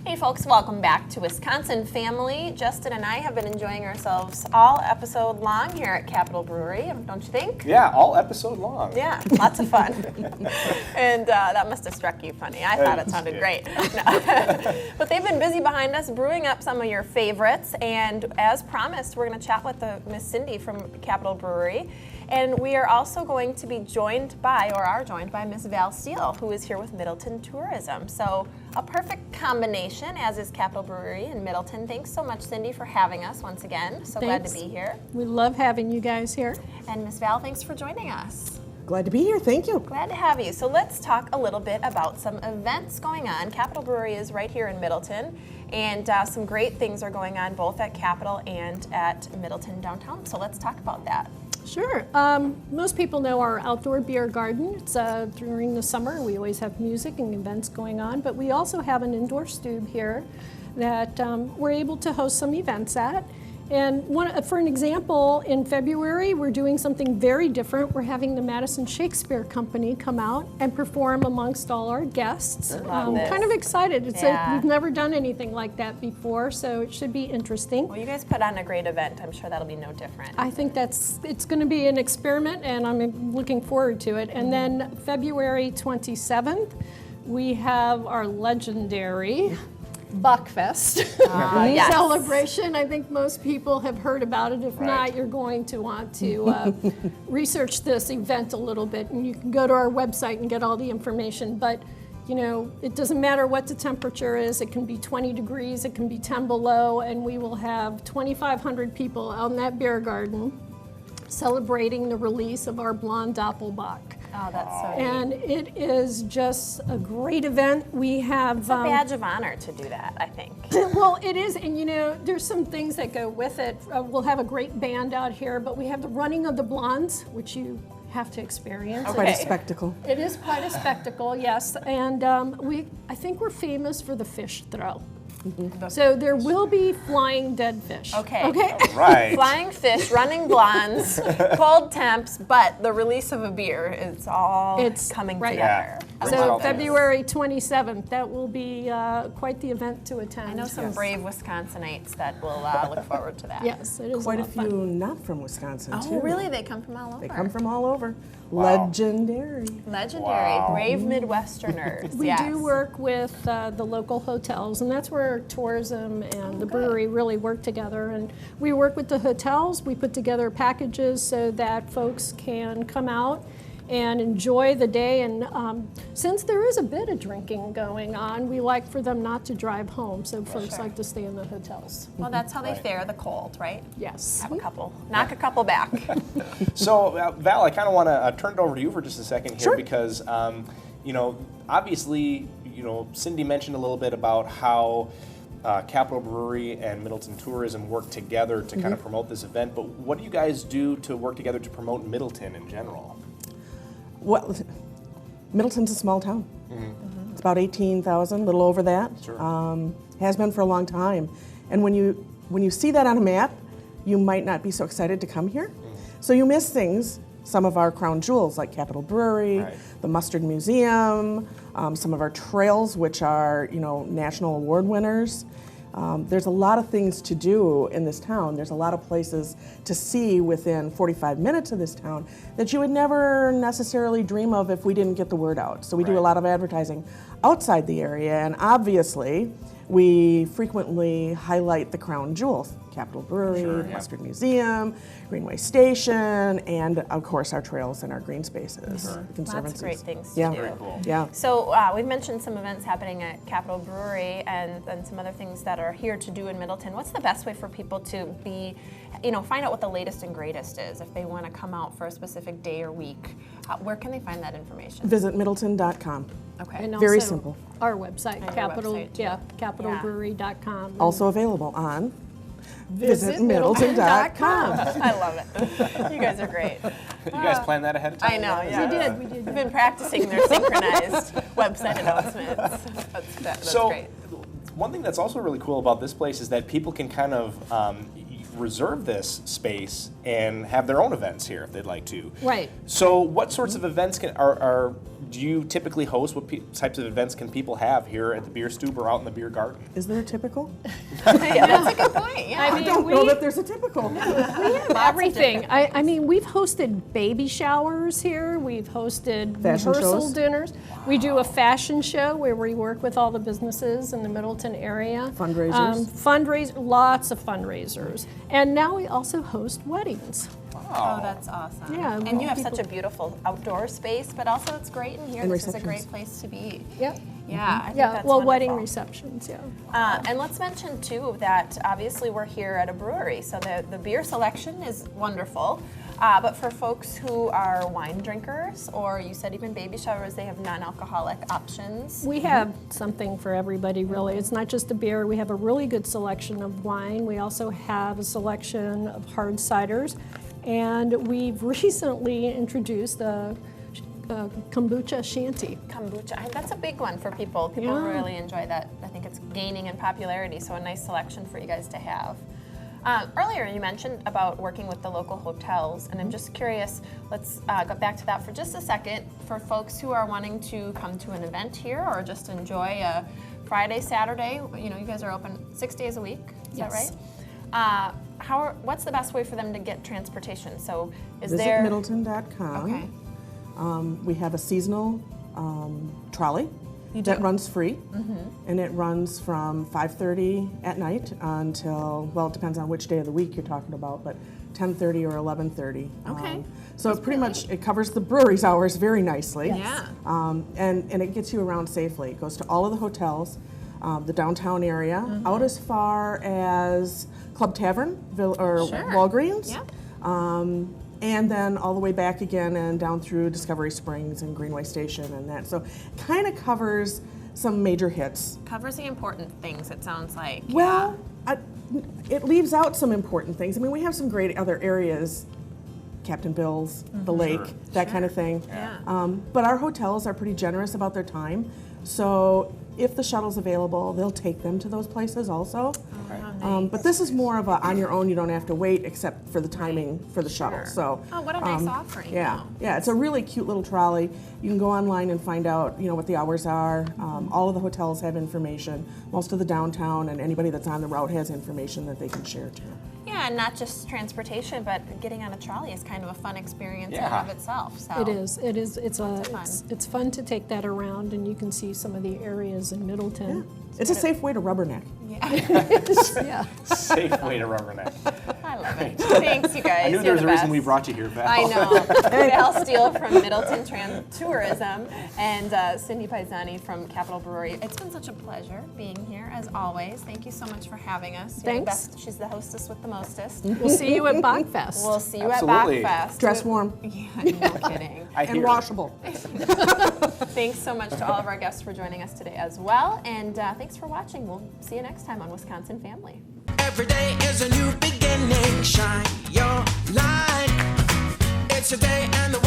Hey folks, welcome back to Wisconsin Family. Justin and I have been enjoying ourselves all episode long here at Capitol Brewery, don't you think? Yeah, all episode long. Yeah, lots of fun. And that must have struck you funny. I thought it sounded great. No. But they've been busy behind us brewing up some of your favorites, and as promised, we're going to chat with Miss Cyndi from Capitol Brewery. And we are also going to be joined by Miss Val Steele, who is here with Middleton Tourism. So a perfect combination, as is Capitol Brewery in Middleton. Thanks so much, Cyndi, for having us once again. So glad to be here. We love having you guys here. And Miss Val, thanks for joining us. Glad to be here, thank you. Glad to have you. So let's talk a little bit about some events going on. Capitol Brewery is right here in Middleton, and some great things are going on both at Capitol and at Middleton downtown. So let's talk about that. Sure. Most people know our outdoor beer garden. It's during the summer. We always have music and events going on, but we also have an indoor stube here that we're able to host some events at. And for an example, in February, we're doing something very different. We're having the Madison Shakespeare Company come out and perform amongst all our guests. Kind of excited. We've never done anything like that before, so it should be interesting. Well, you guys put on a great event. I'm sure that'll be no different. I think it's going to be an experiment, and I'm looking forward to it. And then February 27th, we have our legendary Buckfest yes. celebration. I think most people have heard about it. If not, you're going to want to research this event a little bit, and you can go to our website and get all the information. But you know, it doesn't matter what the temperature is. It can be 20 degrees, it can be 10 below, and we will have 2,500 people out in that beer garden celebrating the release of our Blonde Doppelbock. Oh, that's so neat. And it is just a great event. We have it's a badge of honor to do that, I think. Well, it is, and you know, there's some things that go with it. We'll have a great band out here, but we have the running of the blondes, which you have to experience. Okay. Quite a spectacle. It is quite a spectacle, yes. And I think we're famous for the fish throw. So there will be flying dead fish. Okay. Right. Flying fish, running blondes, cold temps, but the release of a beer is all coming together. Yeah. So February 27th, that will be quite the event to attend. I know some brave Wisconsinites that will look forward to that. Yes, it is Quite a lot of fun. few not from Wisconsin, too. Oh, really? They come from all over? They come from all over. Wow. Legendary. Legendary, Wow. brave Midwesterners. We yes. do work with the local hotels, and that's where tourism and the brewery really work together. And we work with the hotels. We put together packages so that folks can come out and enjoy the day. And since there is a bit of drinking going on, we like for them not to drive home, so folks like to stay in the hotels. Well, that's how they fare the cold, right? Yes. Have a couple, knock a couple back. So, Val, I kind of want to turn it over to you for just a second here, Sure. because, you know, obviously, you know, Cyndi mentioned a little bit about how Capitol Brewery and Middleton Tourism work together to kind of promote this event, but what do you guys do to work together to promote Middleton in general? Well, Middleton's a small town. It's about 18,000, a little over that. Sure. Has been for a long time. And when you see that on a map, you might not be so excited to come here. So you miss things, some of our crown jewels like Capitol Brewery, the Mustard Museum, some of our trails, which are, you know, national award winners. There's a lot of things to do in this town. There's a lot of places to see within 45 minutes of this town that you would never necessarily dream of if we didn't get the word out. So we do a lot of advertising outside the area, and obviously we frequently highlight the crown jewels. Capitol Brewery, Mustard Museum, Greenway Station, and of course our trails and our green spaces. The Lots conservancies. of great things to do. Very cool. Yeah. So we've mentioned some events happening at Capitol Brewery and some other things that are here to do in Middleton. What's the best way for people to be, you know, find out what the latest and greatest is if they want to come out for a specific day or week? Where can they find that information? Visit middleton.com. Okay. And Very also simple. Our website, And your Capital, website, too. capitalbrewery.com. Also available on visitmiddleton.com. I love it. You guys are great. You guys plan that ahead of time? I know, Is yeah. that, We did. We've been practicing their synchronized website announcements. That's So, great. one thing that's also really cool about this place is that people can kind of reserve this space and have their own events here if they'd like to. Right. So what sorts of events are do you typically host? What types of events can people have here at the Beer Stube or out in the beer garden? Is there a typical? Yeah, that's a good point. Yeah. I I don't know that there's a typical. We have everything. I mean, we've hosted baby showers here. We've hosted Fashion rehearsal shows? dinners. We do a fashion show where we work with all the businesses in the Middleton area. Fundraisers? Lots of fundraisers. And now we also host weddings. Oh, that's awesome. Yeah, And you have people- such a beautiful outdoor space, but also it's great in here. And This is a receptions. great place to be. Yeah. Yeah, I think Yeah, that's well, wedding wonderful. receptions, yeah. And let's mention too that obviously we're here at a brewery, so the beer selection is wonderful. But for folks who are wine drinkers, or you said even baby showers, they have non-alcoholic options. We have something for everybody, really. It's not just a beer. We have a really good selection of wine. We also have a selection of hard ciders. And we've recently introduced a kombucha shanty. Kombucha, that's a big one for people. People Yeah. really enjoy that. I think it's gaining in popularity, so a nice selection for you guys to have. Earlier you mentioned about working with the local hotels, and I'm just curious, let's go back to that for just a second. For folks who are wanting to come to an event here or just enjoy a Friday, Saturday, you know, you guys are open 6 days a week, is that Yes. right? What's the best way for them to get transportation? So is Visit there... Middleton.com. Okay. We have a seasonal trolley You that do? runs free, and it runs from 5:30 at night until, well, it depends on which day of the week you're talking about, but 10:30 or 11:30. Okay. So it pretty much, it covers the brewery's hours very nicely. Yeah. And it gets you around safely. It goes to all of the hotels, the downtown area, out as far as Club Tavern or Sure. Walgreens. Yeah. And then all the way back again and down through Discovery Springs and Greenway Station and that. So kind of covers some major hits. Covers the important things, it sounds like. Well, it leaves out some important things. I mean, we have some great other areas, Captain Bill's, the lake, that kind of thing. Yeah. But our hotels are pretty generous about their time. So if the shuttle's available, they'll take them to those places also. But this is more of a on your own, you don't have to wait except for the timing for the shuttle. Sure. So Oh, what a nice offering. Yeah, though. yeah, it's a really cute little trolley. You can go online and find out, you know, what the hours are. All of the hotels have information. Most of the downtown and anybody that's on the route has information that they can share too. Yeah, and not just transportation, but getting on a trolley is kind of a fun experience in Yeah. and of itself. So It is. It is. fun. It's fun to take that around, and you can see some of the areas in Middleton. It's a safe way to rubberneck. Yeah. Safe way to rubberneck. I love it. Thanks, you guys. I knew You're there was the a reason best. we brought you here, Val. I know. Val Steele from Middleton Tourism and Cyndi Pisani from Capitol Brewery. It's been such a pleasure being here, as always. Thank you so much for having us. You're the Thanks. best. She's the hostess with the mostest. We'll see you at Bachfest. We'll see you Absolutely. at Bachfest. Dress warm Yeah, no kidding. I and hear. washable. Thanks so much to all of our guests for joining us today as well. And thanks for watching. We'll see you next time on Wisconsin Family. Every day is a new beginning. Shine your light. It's a day and the